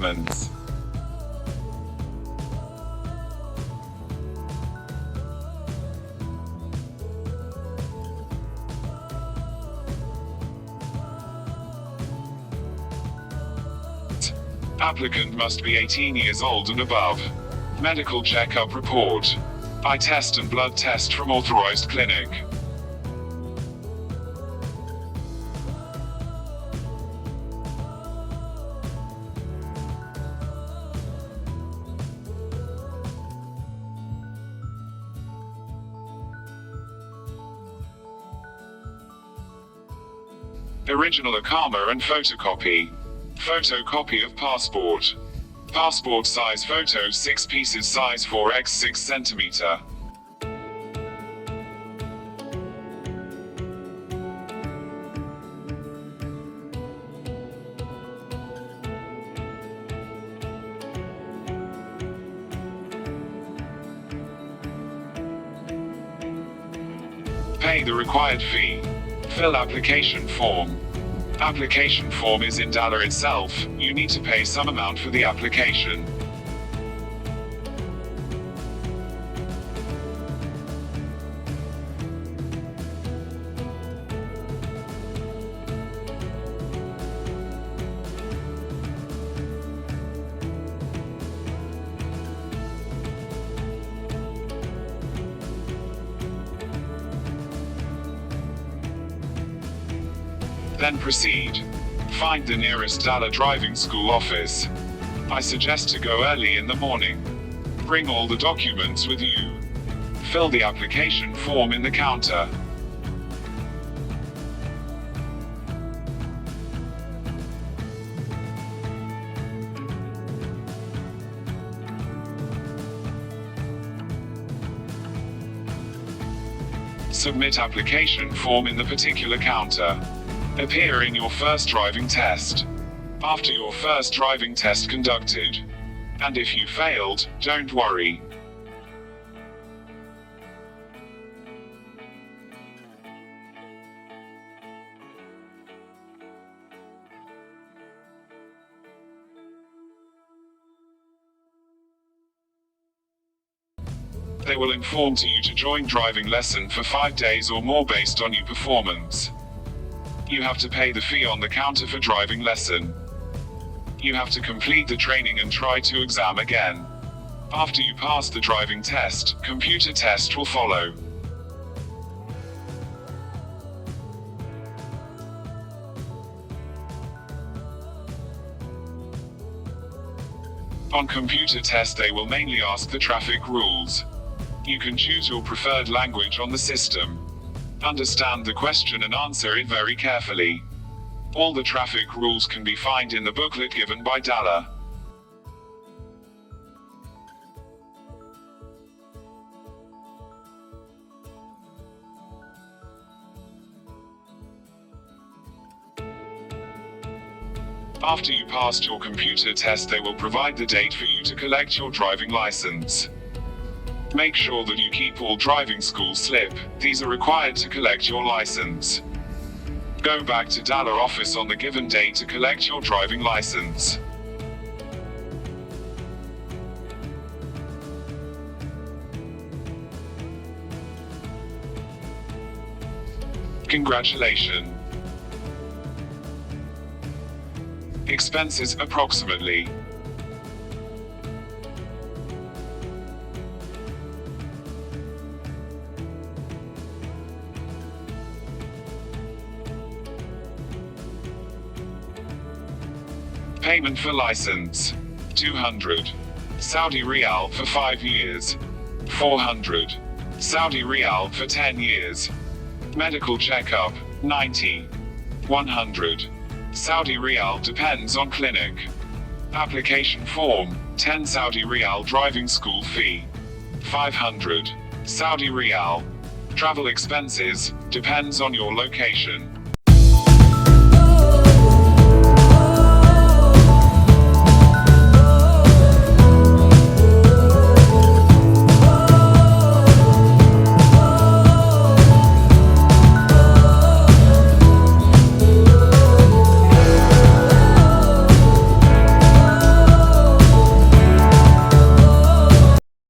requirements. Applicant must be 18 years old and above. Medical checkup report. Eye test and blood test from authorized clinic. Original Akama and photocopy. Photocopy of passport. Passport size photo 6 pieces size 4x 6 centimeter. Pay the required fee. Fill application form. Application form is in Dala itself. You need to pay some amount for the application. Then proceed. Find the nearest Dala driving school office. I suggest to go early in the morning. Bring all the documents with you. Fill the application form in the counter. Submit application form in the particular counter. Appear in your first driving test. After your first driving test conducted. And if you failed, don't worry. They will inform you to join driving lesson for 5 days or more based on your performance. You have to pay the fee on the counter for driving lesson. You have to complete the training and try to exam again. After you pass the driving test, computer test will follow. On computer test they will mainly ask the traffic rules. You can choose your preferred language on the system. Understand the question and answer it very carefully. All the traffic rules can be found in the booklet given by Dala. After you passed your computer test they will provide the date for you to collect your driving license. Make sure that you keep all driving school slip. These are required to collect your license. Go back to Dala office on the given date to collect your driving license. Congratulations. Expenses approximately. Payment for license. 200 Saudi Riyal for 5 years. 400 Saudi Riyal for 10 years. Medical checkup, 90 100 Saudi Riyal depends on clinic. Application form, 10 Saudi Riyal driving school fee. 500 Saudi Riyal. Travel expenses, depends on your location.